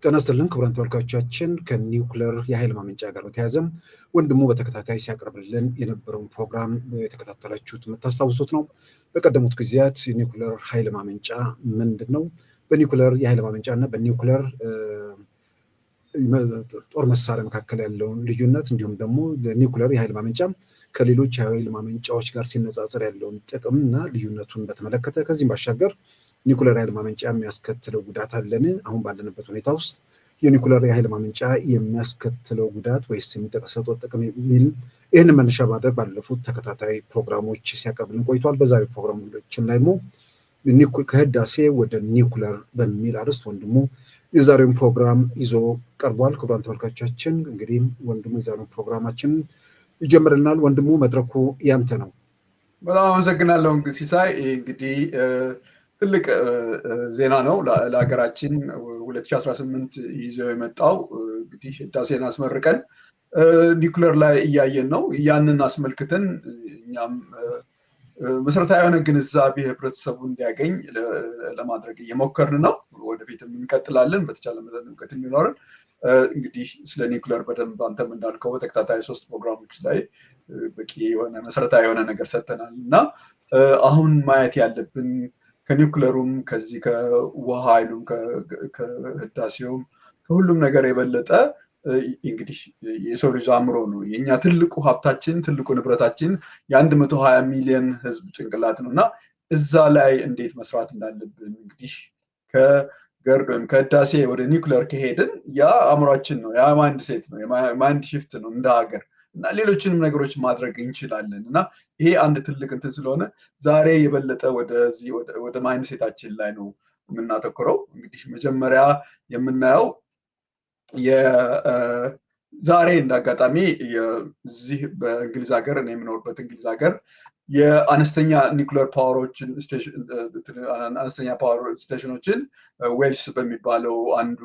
ጤና ይስጥልን ክቡራን ተመልካቾቻችን ከኒውክለር የኃይል ማመንጫ ጋር በተያያዘም ወንድሙ በተከታታይ ሲያቀርብልን የነበረውን ፕሮግራም የተከታተላችሁት የምታስታውሱት ነው። በቀደሙት ጊዜያት የኒውክለር ኃይል ማመንጫ ምንድን ነው? በኒውክለር የኃይል ማመንጫ እና በኒውክለር ጦር መሳሪያ መካከል ያለውን ልዩነት እንዲሁም ደግሞ ለኒውክለር የኃይል ማመንጫ ከሌሎች የኃይል ማመንጫዎች ጋር ሲነጻጸር ያለውን ጥቅም እና ልዩነቱን በተመለከተ ከዚህም ባሻገር ኒውክለር ኃይል ማመንጫ የሚያስከትለው ጉዳት አለን? አሁን ባለንበት ሁኔታ ውስጥ የኒውክለር የኃይል ማመንጫ የሚያስከትለው ጉዳት ወይስ የሚጠቀሰው ጥቅም የሚል ይህንን መነሻ ማድረግ ባለፉት ተከታታይ ፕሮግራሞች ሲያቀርብልን ቆይቷል። በዛሬ ፕሮግራሞችን ላይ ከህዳሴ ወደ ኒውክለር በሚል አርዕስት ወንድሙ የዛሬውን ፕሮግራም ይዞ ቀርቧል። ክቡራን ተመልካቾቻችን እንግዲህ ወንድሙ የዛሬውን ፕሮግራማችን ይጀምርልናል። ወንድሙ መድረኩ ያንተ ነው። በጣም አመሰግናለሁ ሲሳይ። እንግዲህ ትልቅ ዜና ነው ለሀገራችን 2018 ይዘው የመጣው እንግዲህ ህዳሴን አስመርቀን ኒውክለር ላይ እያየን ነው። ያንን አስመልክተን እኛም መሰረታዊ የሆነ ግንዛቤ ህብረተሰቡ እንዲያገኝ ለማድረግ እየሞከርን ነው። ወደፊትም እንቀጥላለን በተቻለ መጠን እውቀት እንዲኖረን። እንግዲህ ስለ ኒውክለር በደንብ አንተም እንዳልከው በተከታታይ 3 ፕሮግራሞች ላይ በቂ የሆነ መሰረታዊ የሆነ ነገር ሰጥተናል እና አሁን ማየት ያለብን ከኒውክለሩም ከዚህ ከውሃ ኃይሉም ከህዳሴውም ከሁሉም ነገር የበለጠ እንግዲህ የሰው ልጅ አእምሮ ነው። የኛ ትልቁ ሀብታችን ትልቁ ንብረታችን የ120 ሚሊዮን ህዝብ ጭንቅላት ነው እና እዛ ላይ እንዴት መስራት እንዳለብን እንግዲህ ከገርድ ወይም ከህዳሴ ወደ ኒውክለር ከሄድን ያ አእምሯችን ነው፣ ያ ማይንድ ሴት ነው፣ ማይንድ ሺፍት ነው እንደ ሀገር እና ሌሎችንም ነገሮች ማድረግ እንችላለን እና ይሄ አንድ ትልቅ እንትን ስለሆነ ዛሬ የበለጠ ወደ ማይንድ ሴታችን ላይ ነው የምናተኩረው። እንግዲህ መጀመሪያ የምናየው ዛሬ እንዳጋጣሚ እዚህ በእንግሊዝ ሀገር እኔ የምኖርበት እንግሊዝ ሀገር የአነስተኛ ኒውክለር ፓወሮችን አነስተኛ ፓወር ስቴሽኖችን ዌልስ በሚባለው አንዱ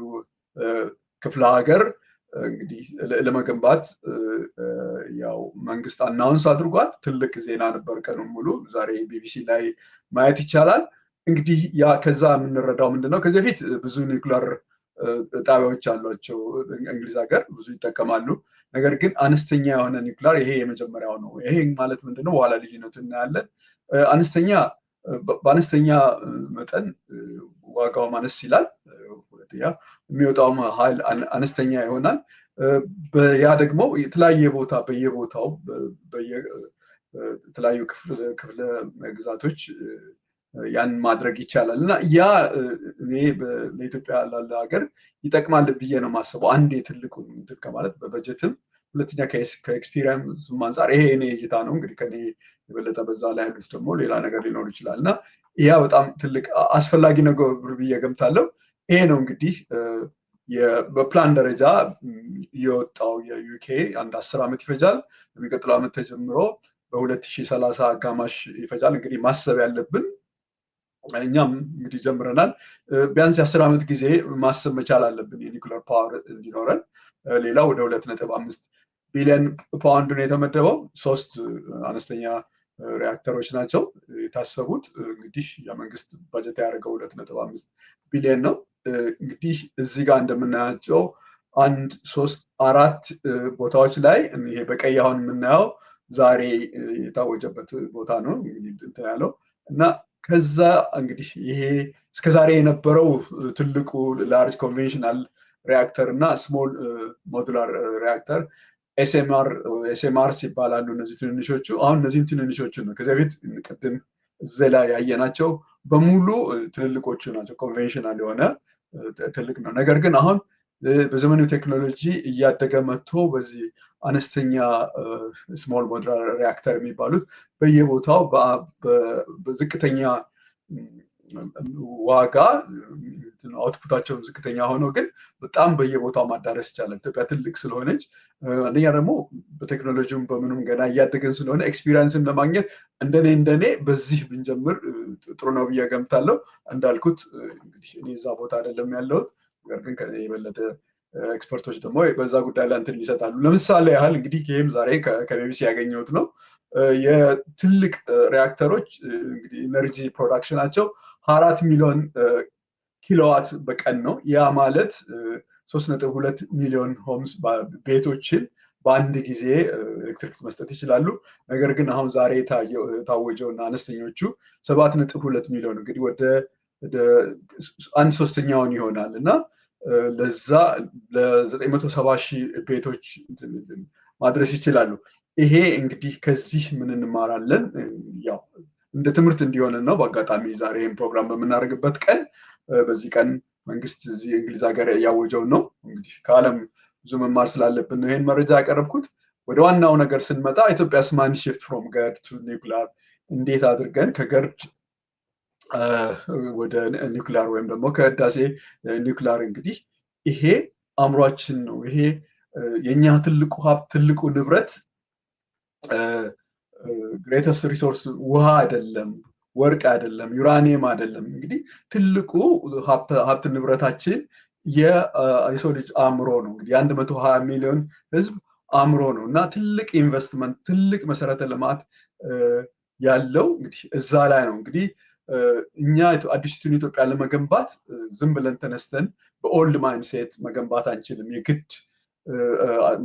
ክፍለ ሀገር እንግዲህ ለመገንባት ያው መንግስት አናውንስ አድርጓል። ትልቅ ዜና ነበር ቀኑን ሙሉ። ዛሬ ቢቢሲ ላይ ማየት ይቻላል። እንግዲህ ያ ከዛ የምንረዳው ምንድነው ከዚህ በፊት ብዙ ኒውክለር ጣቢያዎች አሏቸው እንግሊዝ ሀገር ብዙ ይጠቀማሉ። ነገር ግን አነስተኛ የሆነ ኒውክለር ይሄ የመጀመሪያው ነው። ይሄ ማለት ምንድነው በኋላ ልዩነቱ እናያለን። በአነስተኛ መጠን ዋጋው ማነስ ይላል። የሚወጣውም ኃይል አነስተኛ ይሆናል። ያ ደግሞ የተለያየ ቦታ በየቦታው የተለያዩ ክፍለ ግዛቶች ያን ማድረግ ይቻላል እና ያ እኔ ለኢትዮጵያ ላለ ሀገር ይጠቅማል ብዬ ነው የማስበው። አንድ ትልቁ ማለት በበጀትም፣ ሁለተኛ ከኤክስፒሪየንስ አንጻር ይሄ እኔ እይታ ነው። እንግዲህ ከኔ የበለጠ በዛ ላይ ያሉት ደግሞ ሌላ ነገር ሊኖር ይችላል እና ያ በጣም ትልቅ አስፈላጊ ነገር ብዬ ገምታለሁ። ይሄ ነው እንግዲህ በፕላን ደረጃ የወጣው የዩኬ አንድ 10 ዓመት ይፈጃል። የሚቀጥለው ዓመት ተጀምሮ በ2030 አጋማሽ ይፈጃል። እንግዲህ ማሰብ ያለብን እኛም እንግዲህ ጀምረናል። ቢያንስ የ10 ዓመት ጊዜ ማሰብ መቻል አለብን የኒውክለር ፓወር እንዲኖረን። ሌላ ወደ 2.5 ቢሊዮን ፓውንድ ነው የተመደበው። 3 አነስተኛ ሪያክተሮች ናቸው የታሰቡት። እንግዲህ የመንግስት በጀት ያደረገው 2.5 ቢሊዮን ነው። እንግዲህ እዚህ ጋር እንደምናያቸው 1 3 4 ቦታዎች ላይ ይሄ በቀይ አሁን የምናየው ዛሬ የታወጀበት ቦታ ነው እንትን ያለው እና ከዛ እንግዲህ ይሄ እስከዛሬ የነበረው ትልቁ ላርጅ ኮንቬንሽናል ሪያክተር እና ስሞል ሞዱላር ሪያክተር ኤስኤምአርስ ይባላሉ እነዚህ ትንንሾቹ። አሁን እነዚህን ትንንሾቹ ነው ከዚህ በፊት ቅድም እዚህ ላይ ያየናቸው በሙሉ ትልልቆቹ ናቸው። ኮንቬንሽናል የሆነ ትልቅ ነው። ነገር ግን አሁን በዘመኑ ቴክኖሎጂ እያደገ መጥቶ በዚህ አነስተኛ ስሞል ሞዱላር ሪያክተር የሚባሉት በየቦታው በዝቅተኛ ዋጋ አውትፑታቸው ዝቅተኛ ሆኖ ግን በጣም በየቦታው ማዳረስ ይቻላል። ኢትዮጵያ ትልቅ ስለሆነች አንደኛ ደግሞ በቴክኖሎጂውም በምኑም ገና እያደገን ስለሆነ ኤክስፒሪየንስን ለማግኘት እንደኔ በዚህ ብንጀምር ጥሩ ነው ብዬ ገምታለሁ። እንዳልኩት እንግዲህ እኔ እዛ ቦታ አይደለም ያለሁት፣ ነገር ግን ከኔ የበለጠ ኤክስፐርቶች ደግሞ በዛ ጉዳይ ላይ እንትን ይሰጣሉ። ለምሳሌ ያህል እንግዲህ ይህም ዛሬ ከቢቢሲ ያገኘሁት ነው። የትልቅ ሪያክተሮች እንግዲህ ኢነርጂ ፕሮዳክሽናቸው 4 ሚሊዮን ኪሎዋት በቀን ነው። ያ ማለት 3.2 ሚሊዮን ሆምስ ቤቶችን በአንድ ጊዜ ኤሌክትሪክ መስጠት ይችላሉ። ነገር ግን አሁን ዛሬ የታወጀውና አነስተኞቹ 7.2 ሚሊዮን እንግዲህ ወደ 1/3 ይሆናል እና ለዛ ለ970 ሺህ ቤቶች ማድረስ ይችላሉ። ይሄ እንግዲህ ከዚህ ምን እንማራለን? ያው እንደ ትምህርት እንዲሆን ነው። በአጋጣሚ ዛሬ ይህን ፕሮግራም በምናደርግበት ቀን በዚህ ቀን መንግስት እዚህ እንግሊዝ ሀገር ያወጀው ነው። እንግዲህ ከዓለም ብዙ መማር ስላለብን ነው ይህን መረጃ ያቀረብኩት። ወደ ዋናው ነገር ስንመጣ ኢትዮጵያስ ማን ሽፍት ፍሮም ገርድ ቱ ኒውክሊየር፣ እንዴት አድርገን ከገርድ ወደ ኒውክሊየር ወይም ደግሞ ከህዳሴ ኒውክሊየር። እንግዲህ ይሄ አእምሯችን ነው። ይሄ የኛ ትልቁ ሀብት ትልቁ ንብረት ግሬተስት ሪሶርስ ውሃ አይደለም፣ ወርቅ አይደለም፣ ዩራኒየም አይደለም። እንግዲህ ትልቁ ሀብት ንብረታችን የሰው ልጅ አእምሮ ነው። እንግዲህ 120 ሚሊዮን ህዝብ አእምሮ ነው እና ትልቅ ኢንቨስትመንት ትልቅ መሰረተ ልማት ያለው እንግዲህ እዛ ላይ ነው። እንግዲህ እኛ አዲሲቱን ኢትዮጵያ ለመገንባት ዝም ብለን ተነስተን በኦልድ ማይንድሴት መገንባት አንችልም። የግድ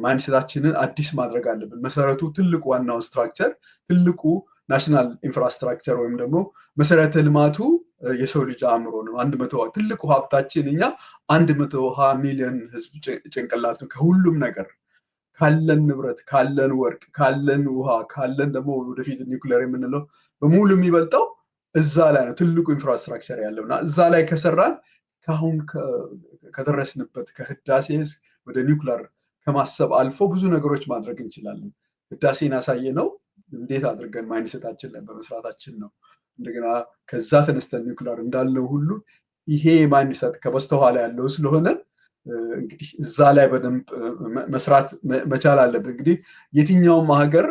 ማይንድሴታችንን አዲስ ማድረግ አለብን። መሰረቱ ትልቁ ዋናው ስትራክቸር ትልቁ ናሽናል ኢንፍራስትራክቸር ወይም ደግሞ መሰረተ ልማቱ የሰው ልጅ አእምሮ ነው። 100 ትልቁ ሀብታችን እኛ 120 ሚሊዮን ህዝብ ጭንቅላት ነው። ከሁሉም ነገር ካለን ንብረት፣ ካለን ወርቅ፣ ካለን ውሃ፣ ካለን ደግሞ ወደፊት ኒውክሊየር የምንለው በሙሉ የሚበልጠው እዛ ላይ ነው ትልቁ ኢንፍራስትራክቸር ያለው እና እዛ ላይ ከሰራን ከአሁን ከደረስንበት ከህዳሴ ወደ ኒውክሊየር ከማሰብ አልፎ ብዙ ነገሮች ማድረግ እንችላለን። ህዳሴን ያሳየ ነው እንዴት አድርገን ማይንድሴታችን ላይ በመስራታችን ነው። እንደገና ከዛ ተነስተን ኒውክሊየር እንዳለው ሁሉ ይሄ ማይንድሴት ከበስተኋላ ያለው ስለሆነ እንግዲህ እዛ ላይ በደንብ መስራት መቻል አለብን። እንግዲህ የትኛውም ሀገር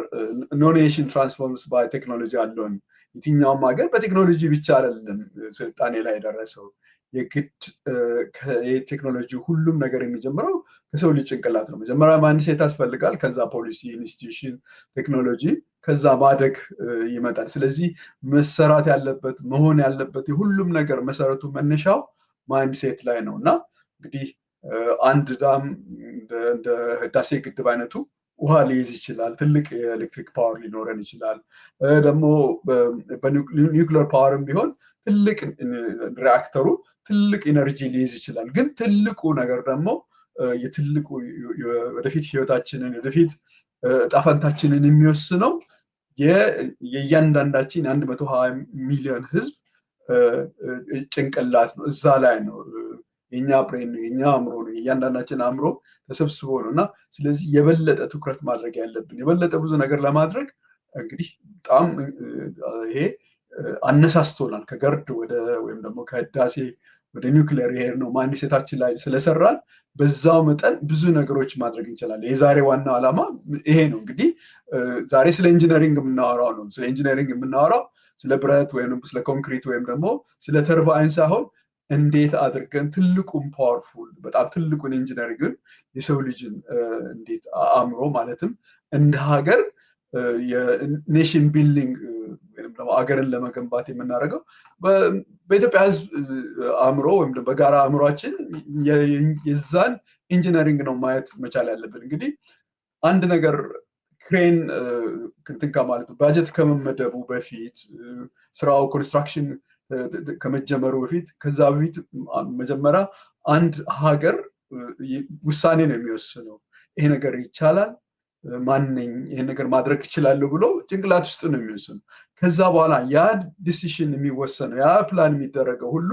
ኖ ኔሽን ትራንስፎርምስ ባይ ቴክኖሎጂ አለውን። የትኛውም ሀገር በቴክኖሎጂ ብቻ አይደለም ስልጣኔ ላይ የደረሰው። የግድ ቴክኖሎጂ ሁሉም ነገር የሚጀምረው ከሰው ልጅ ጭንቅላት ነው። መጀመሪያ ማይንድሴት ያስፈልጋል። ከዛ ፖሊሲ፣ ኢንስቲትዩሽን፣ ቴክኖሎጂ፣ ከዛ ማደግ ይመጣል። ስለዚህ መሰራት ያለበት መሆን ያለበት የሁሉም ነገር መሰረቱ መነሻው ማይንድሴት ላይ ነው እና እንግዲህ አንድ ዳም እንደ ህዳሴ ግድብ አይነቱ ውሃ ሊይዝ ይችላል። ትልቅ የኤሌክትሪክ ፓወር ሊኖረን ይችላል። ደግሞ በኒውክሊየር ፓወርም ቢሆን ትልቅ ሪአክተሩ ትልቅ ኢነርጂ ሊይዝ ይችላል። ግን ትልቁ ነገር ደግሞ የትልቁ ወደፊት ህይወታችንን ወደፊት ጣፈንታችንን የሚወስነው የእያንዳንዳችን 120 ሚሊዮን ህዝብ ጭንቅላት ነው። እዛ ላይ ነው የኛ ብሬን ነው፣ የኛ አእምሮ ነው፣ የእያንዳንዳችን አእምሮ ተሰብስቦ ነው እና ስለዚህ የበለጠ ትኩረት ማድረግ ያለብን የበለጠ ብዙ ነገር ለማድረግ እንግዲህ በጣም ይሄ አነሳስቶናል። ከገርድ ወይም ደግሞ ከህዳሴ ወደ ኒውክሊየር ይሄድ ነው ማይንድሴታችን ላይ ስለሰራን በዛው መጠን ብዙ ነገሮች ማድረግ እንችላለን። የዛሬ ዋናው ዓላማ ይሄ ነው። እንግዲህ ዛሬ ስለ ኢንጂነሪንግ የምናወራው ነው። ስለ ኢንጂነሪንግ የምናወራው ስለ ብረት ወይም ስለ ኮንክሪት ወይም ደግሞ ስለ ተርባይን ሳይሆን እንዴት አድርገን ትልቁን ፓወርፉል በጣም ትልቁን ኢንጂነሪንግን የሰው ልጅን እንዴት አእምሮ ማለትም እንደ ሀገር የኔሽን ቢልዲንግ ወይም ደግሞ ሀገርን ለመገንባት የምናደርገው በኢትዮጵያ ህዝብ አእምሮ ወይም በጋራ አእምሯችን የዛን ኢንጂነሪንግ ነው ማየት መቻል ያለብን። እንግዲህ አንድ ነገር ክሬን እንትን ከማለት ባጀት ከመመደቡ በፊት ስራው ኮንስትራክሽን ከመጀመሩ በፊት ከዛ በፊት መጀመሪያ አንድ ሀገር ውሳኔ ነው የሚወስነው። ይሄ ነገር ይቻላል፣ ማንነኝ ይሄን ነገር ማድረግ ይችላል ብሎ ጭንቅላት ውስጥ ነው የሚወስነው። ከዛ በኋላ ያ ዲሲሽን የሚወሰነው ያ ፕላን የሚደረገው ሁሉ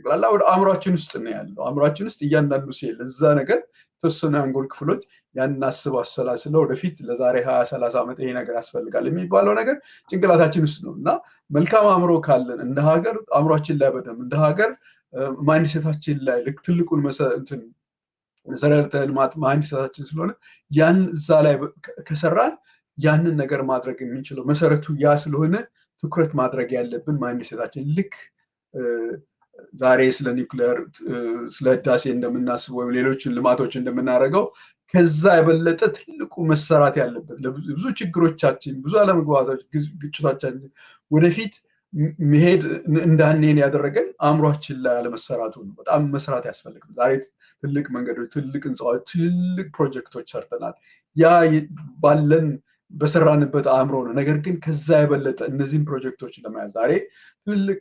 ጠቅላላ ወደ አእምሯችን ውስጥ ነው ያለው። አእምሯችን ውስጥ እያንዳንዱ ሴል እዛ ነገር የተወሰኑ የአንጎል ክፍሎች ያንን አስበው አሰላስለው ወደፊት ለዛሬ 20-30 ዓመት ይሄ ነገር ያስፈልጋል የሚባለው ነገር ጭንቅላታችን ውስጥ ነው እና መልካም አእምሮ ካለን እንደ ሀገር አእምሯችን ላይ በደንብ እንደ ሀገር ማይንድሴታችን ላይ ልክ ትልቁን መሰረተ ልማት ማይንድሴታችን ስለሆነ ያን እዛ ላይ ከሰራን ያንን ነገር ማድረግ የምንችለው መሰረቱ ያ ስለሆነ ትኩረት ማድረግ ያለብን ማይንድሴታችን ልክ ዛሬ ስለ ኒውክሊየር ስለ ህዳሴ እንደምናስበው ወይም ሌሎችን ልማቶች እንደምናደርገው ከዛ የበለጠ ትልቁ መሰራት ያለበት ብዙ ችግሮቻችን ብዙ አለመግባባቶች ግጭቶቻችን ወደፊት መሄድ እንዳንሄን ያደረገን አእምሯችን ላይ አለመሰራቱ ነው። በጣም መስራት ያስፈልጋል። ዛሬ ትልቅ መንገዶች፣ ትልቅ ህንፃዎች፣ ትልቅ ፕሮጀክቶች ሰርተናል። ያ ባለን በሰራንበት አእምሮ ነው። ነገር ግን ከዛ የበለጠ እነዚህን ፕሮጀክቶች ለመያዝ ዛሬ ትልልቅ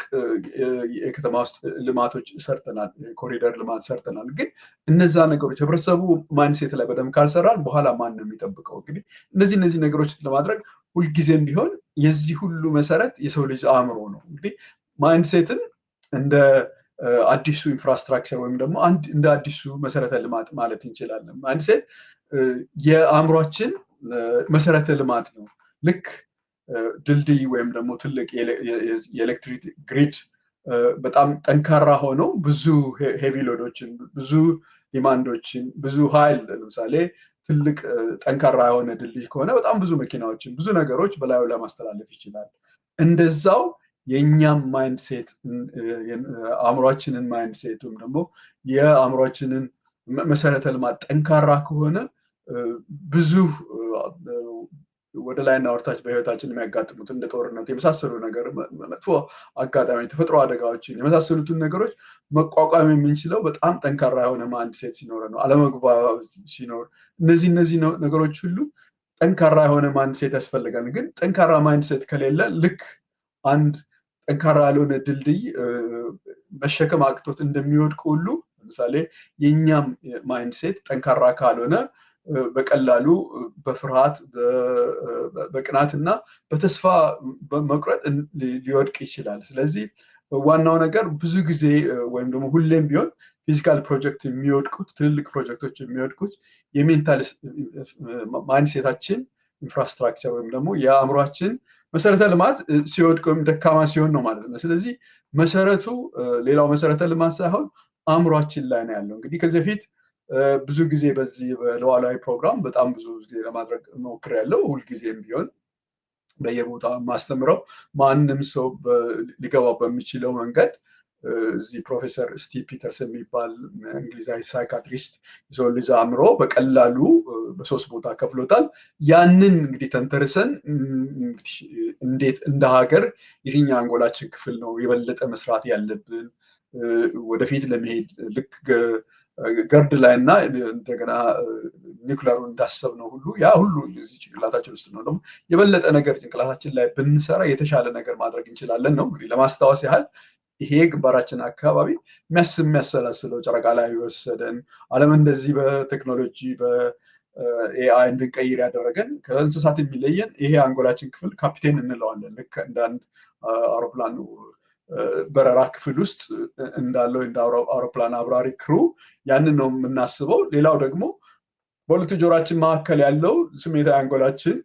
የከተማ ውስጥ ልማቶች ሰርተናል፣ ኮሪደር ልማት ሰርተናል። ግን እነዛ ነገሮች ህብረተሰቡ ማይንድሴት ላይ በደንብ ካልሰራን በኋላ ማን ነው የሚጠብቀው? እንግዲህ እነዚህ ነገሮች ለማድረግ ሁልጊዜም ቢሆን የዚህ ሁሉ መሰረት የሰው ልጅ አእምሮ ነው። እንግዲህ ማይንድሴትን እንደ አዲሱ ኢንፍራስትራክቸር ወይም ደግሞ እንደ አዲሱ መሰረተ ልማት ማለት እንችላለን። ማይንድሴት የአእምሯችን መሰረተ ልማት ነው። ልክ ድልድይ ወይም ደግሞ ትልቅ የኤሌክትሪክ ግሪድ በጣም ጠንካራ ሆነው ብዙ ሄቪ ሎዶችን፣ ብዙ ዲማንዶችን፣ ብዙ ኃይል ለምሳሌ ትልቅ ጠንካራ የሆነ ድልድይ ከሆነ በጣም ብዙ መኪናዎችን፣ ብዙ ነገሮች በላዩ ላይ ማስተላለፍ ይችላል። እንደዛው የእኛም ማይንድሴት አእምሯችንን ማይንድሴት ወይም ደግሞ የአእምሯችንን መሰረተ ልማት ጠንካራ ከሆነ ብዙ ወደ ላይና ወርታች በህይወታችን የሚያጋጥሙት እንደ ጦርነት የመሳሰሉ ነገር፣ መጥፎ አጋጣሚ፣ ተፈጥሮ አደጋዎችን የመሳሰሉትን ነገሮች መቋቋም የምንችለው በጣም ጠንካራ የሆነ ማይንድሴት ሲኖር ነው። አለመግባባት ሲኖር እነዚህ ነገሮች ሁሉ ጠንካራ የሆነ ማይንድሴት ያስፈልጋል። ግን ጠንካራ ማይንድሴት ከሌለ ልክ አንድ ጠንካራ ያልሆነ ድልድይ መሸከም አቅቶት እንደሚወድቅ ሁሉ ለምሳሌ የእኛም ማይንድሴት ጠንካራ ካልሆነ በቀላሉ በፍርሃት በቅናትና በተስፋ በመቁረጥ ሊወድቅ ይችላል። ስለዚህ ዋናው ነገር ብዙ ጊዜ ወይም ደግሞ ሁሌም ቢሆን ፊዚካል ፕሮጀክት የሚወድቁት ትልልቅ ፕሮጀክቶች የሚወድቁት የሜንታል ማይንድሴታችን ኢንፍራስትራክቸር ወይም ደግሞ የአእምሯችን መሰረተ ልማት ሲወድቅ ወይም ደካማ ሲሆን ነው ማለት ነው። ስለዚህ መሰረቱ ሌላው መሰረተ ልማት ሳይሆን አእምሯችን ላይ ነው ያለው። እንግዲህ ከዚህ በፊት ብዙ ጊዜ በዚህ በሉዓላዊ ፕሮግራም በጣም ብዙ ጊዜ ለማድረግ ሞክሬያለሁ። ሁልጊዜም ቢሆን በየቦታው ማስተምረው ማንም ሰው ሊገባው በሚችለው መንገድ እዚህ ፕሮፌሰር ስቲቭ ፒተርስ የሚባል እንግሊዛዊ ሳይካትሪስት የሰው ልጅ አእምሮ በቀላሉ በ3 ቦታ ከፍሎታል። ያንን እንግዲህ ተንተርሰን እንዴት እንደ ሀገር የትኛው አንጎላችን ክፍል ነው የበለጠ መስራት ያለብን ወደፊት ለመሄድ ልክ ገርድ ላይ እና እንደገና ኒውክለሩን እንዳሰብነው ሁሉ ያ ሁሉ እዚህ ጭንቅላታችን ውስጥ ነው። ደግሞ የበለጠ ነገር ጭንቅላታችን ላይ ብንሰራ የተሻለ ነገር ማድረግ እንችላለን ነው። እንግዲህ ለማስታወስ ያህል ይሄ ግንባራችን አካባቢ የሚያሰላስለው ጨረቃ ላይ ወሰደን ዓለም እንደዚህ በቴክኖሎጂ በኤአይ እንድንቀይር ያደረገን ከእንስሳት የሚለየን ይሄ አንጎላችን ክፍል ካፒቴን እንለዋለን። ልክ እንደ አንድ አውሮፕላን በረራ ክፍል ውስጥ እንዳለው እንደ አውሮፕላን አብራሪ ክሩ ያንን ነው የምናስበው። ሌላው ደግሞ በሁለቱ ጆሮአችን መካከል ያለው ስሜታዊ አንጎላችን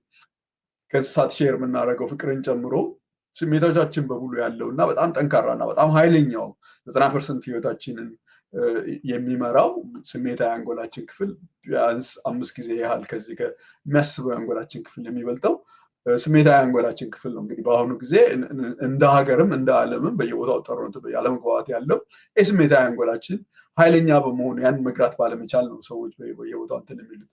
ከእንስሳት ሼር የምናደርገው ፍቅርን ጨምሮ ስሜቶቻችን በሙሉ ያለው እና በጣም ጠንካራና በጣም ኃይለኛው 90% ህይወታችንን የሚመራው ስሜታዊ አንጎላችን ክፍል ቢያንስ 5 ጊዜ ያህል ከዚህ ከሚያስበው አንጎላችን ክፍል የሚበልጠው ስሜታዊ አንጎላችን ክፍል ነው። እንግዲህ በአሁኑ ጊዜ እንደ ሀገርም እንደ ዓለምም በየቦታው ጦርነቱ ያለመግባባት ያለው የስሜታዊ አንጎላችን ኃይለኛ በመሆኑ ያን መግራት ባለመቻል ነው ሰዎች በየቦታው እንትን የሚሉት።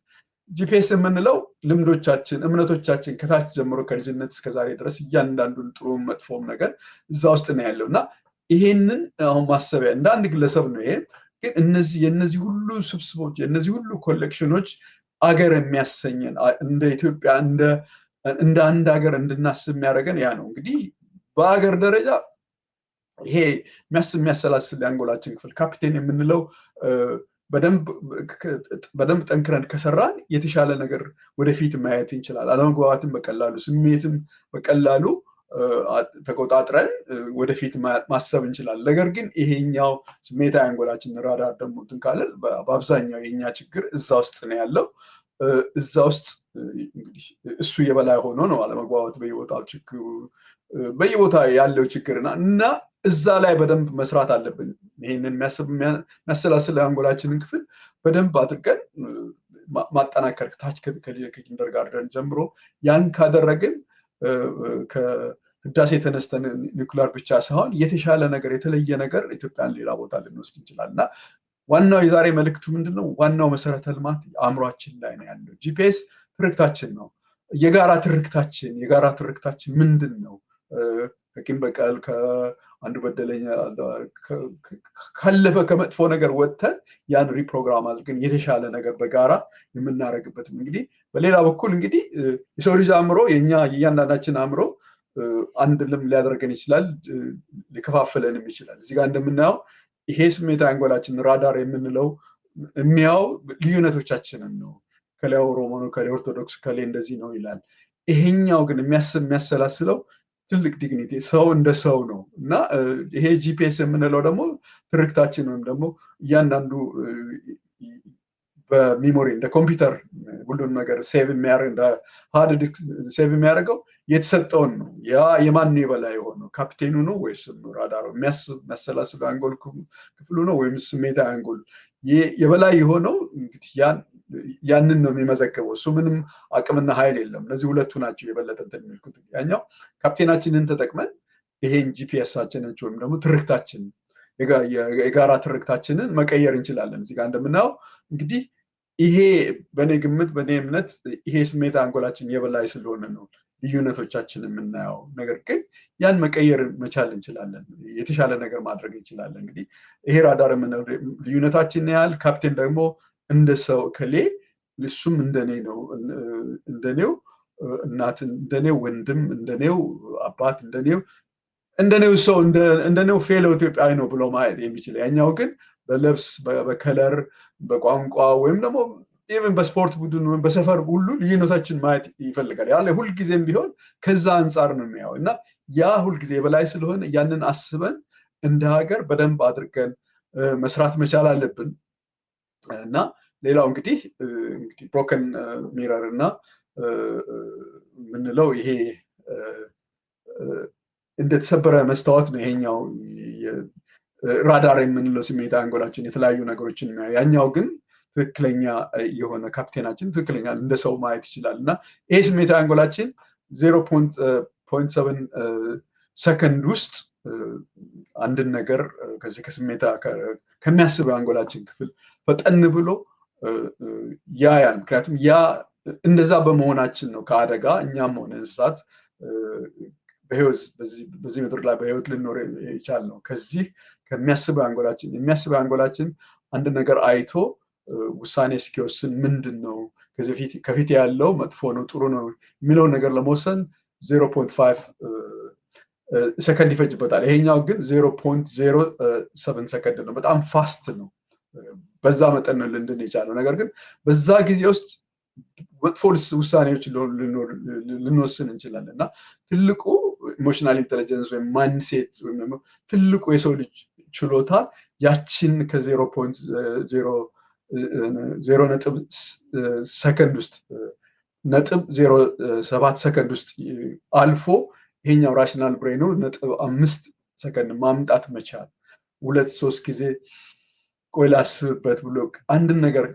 ጂፒኤስ የምንለው ልምዶቻችን፣ እምነቶቻችን ከታች ጀምሮ ከልጅነት እስከዛሬ ድረስ እያንዳንዱን ጥሩ መጥፎም ነገር እዛ ውስጥ ነው ያለው እና ይሄንን አሁን ማሰቢያ እንደ አንድ ግለሰብ ነው። ይሄ ግን የነዚህ ሁሉ ስብስቦች የነዚህ ሁሉ ኮሌክሽኖች አገር የሚያሰኘን እንደ ኢትዮጵያ እንደ አንድ ሀገር እንድናስብ የሚያደርገን ያ ነው። እንግዲህ በሀገር ደረጃ ይሄ የሚያሰላስል የአንጎላችን ክፍል ካፒቴን የምንለው በደንብ ጠንክረን ከሰራን የተሻለ ነገር ወደፊት ማየት እንችላለን። አለመግባባትን በቀላሉ ስሜትን በቀላሉ ተቆጣጥረን ወደፊት ማሰብ እንችላለን። ነገር ግን ይሄኛው ስሜታዊ አንጎላችን ራዳር ደግሞ እንትን ካለ በአብዛኛው የኛ ችግር እዛ ውስጥ ነው ያለው። እዛ ውስጥ እንግዲህ እሱ የበላይ ሆኖ ነው አለመግባባት በየቦታው ችግሩ በየቦታ ያለው ችግርና እና እዛ ላይ በደንብ መስራት አለብን። ይሄንን የሚያሰላስል አንጎላችንን ክፍል በደንብ አድርገን ማጠናከር ታች ከኪንደርጋርተን ጀምሮ ያን ካደረግን ከህዳሴ ተነስተን ኒውክሌር ብቻ ሳይሆን የተሻለ ነገር የተለየ ነገር ኢትዮጵያን ሌላ ቦታ ልንወስድ እንችላልና ዋናው የዛሬ መልእክቱ ምንድነው? ዋናው መሰረተ ልማት አእምሯችን ላይ ነው ያለው። ጂፒኤስ ትርክታችን ነው። የጋራ ትርክታችን ምንድን ነው? ከቂም በቀል ከአንዱ በደለኛ ካለፈ ከመጥፎ ነገር ወጥተን ያን ሪፕሮግራም አድርገን የተሻለ ነገር በጋራ የምናደርግበት እንግዲህ በሌላ በኩል እንግዲህ የሰው ልጅ አእምሮ የእያንዳንዳችን አእምሮ አንድ ልም ሊያደርገን ይችላል፣ ሊከፋፍለንም ይችላል። እዚህ ጋር እንደምናየው ይሄ ስሜት አንጎላችን ራዳር የምንለው የሚያው ልዩነቶቻችንን ነው። ከሌ ኦሮሞ ነው፣ ከሌ ኦርቶዶክስ፣ ከሌ እንደዚህ ነው ይላል። ይሄኛው ግን የሚያሰላስለው ትልቅ ዲግኒቲ ሰው እንደ ሰው ነው እና ይሄ ጂፒኤስ የምንለው ደግሞ ትርክታችን ወይም ደግሞ እያንዳንዱ በሚሞሪ እንደ ኮምፒውተር ሁሉን ነገር ሴቭ የሚያደርግ እንደ ሃርድ ዲስክ ሴቭ የሚያደርገው የተሰጠውን ነው። ያ የማን የበላይ የሆነው ካፕቴኑ ነው ወይስ ራዳሩ የሚያሰላስለው አንጎል ክፍሉ ነው ወይም ስሜት አንጎል የበላይ የሆነው? እንግዲህ ያንን ነው የሚመዘገበው። እሱ ምንም አቅምና ኃይል የለም። እነዚህ ሁለቱ ናቸው የበለጠ እንትን የሚልኩት። ያኛው ካፕቴናችንን ተጠቅመን ይሄን ጂፒኤሳችንን ወይም ደግሞ ትርክታችን የጋራ ትርክታችንን መቀየር እንችላለን። እዚህ ጋር እንደምናየው እንግዲህ ይሄ በእኔ ግምት በእኔ እምነት ይሄ ስሜት አንጎላችን የበላይ ስለሆነ ነው ልዩነቶቻችን የምናየው። ነገር ግን ያን መቀየር መቻል እንችላለን፣ የተሻለ ነገር ማድረግ እንችላለን። እንግዲህ ይሄ ራዳር የምንለው ልዩነታችን ያህል ካፕቴን ደግሞ እንደ ሰው ከሌ እሱም እንደኔ ነው፣ እንደኔው እናት፣ እንደኔው ወንድም፣ እንደኔው አባት፣ እንደኔው ሰው፣ እንደኔው ፌሎ ኢትዮጵያዊ ነው ብሎ ማየት የሚችል። ያኛው ግን በለብስ በከለር በቋንቋ ወይም ደግሞ ኢቨን በስፖርት ቡድን ወይም በሰፈር ሁሉ ልዩነታችን ማየት ይፈልጋል። ያለ ሁልጊዜም ቢሆን ከዛ አንጻር ነው የሚያው እና ያ ሁልጊዜ በላይ ስለሆነ ያንን አስበን እንደ ሀገር በደንብ አድርገን መስራት መቻል አለብን እና ሌላው እንግዲህ ብሮከን ሚረር እና ምንለው ይሄ እንደተሰበረ መስታወት ነው። ይሄኛው ራዳር የምንለው ስሜት አንጎላችን የተለያዩ ነገሮችን የሚያዩ፣ ያኛው ግን ትክክለኛ የሆነ ካፕቴናችን ትክክለኛ እንደ ሰው ማየት ይችላል እና ይሄ ስሜት አንጎላችን 0.7 ሰከንድ ውስጥ አንድን ነገር ከዚህ ከስሜታ ከሚያስበው አንጎላችን ክፍል ፈጠን ብሎ ያያል። ምክንያቱም ያ እንደዛ በመሆናችን ነው ከአደጋ እኛም ሆነ እንስሳት በህይወት በዚህ ምድር ላይ በህይወት ልንኖር ይቻል ነው። ከዚህ ከሚያስበው አንጎላችን የሚያስበው አንጎላችን አንድ ነገር አይቶ ውሳኔ እስኪወስን ምንድን ነው ከፊት ያለው መጥፎ ነው ጥሩ ነው የሚለውን ነገር ለመወሰን 0.5 ሰከንድ ይፈጅበታል። ይሄኛው ግን 0.07 ሰከንድ ነው። በጣም ፋስት ነው። በዛ መጠን ነው ልንድን የቻለው። ነገር ግን በዛ ጊዜ ውስጥ መጥፎ ውሳኔዎች ልንወስን እንችላለን እና ትልቁ ኢሞሽናል ኢንቴሊጀንስ ወይም ማይንድሴት ወይም ደግሞ ትልቁ የሰው ልጅ ችሎታ ያችን ከ0.0 ሰከንድ ውስጥ 0.07 ሰከንድ ውስጥ አልፎ ይሄኛው ራሽናል ብሬኑ 0.5 ሰከንድ ማምጣት መቻል 2-3 ጊዜ ቆይ ላስብበት ብሎ አንድን ነገር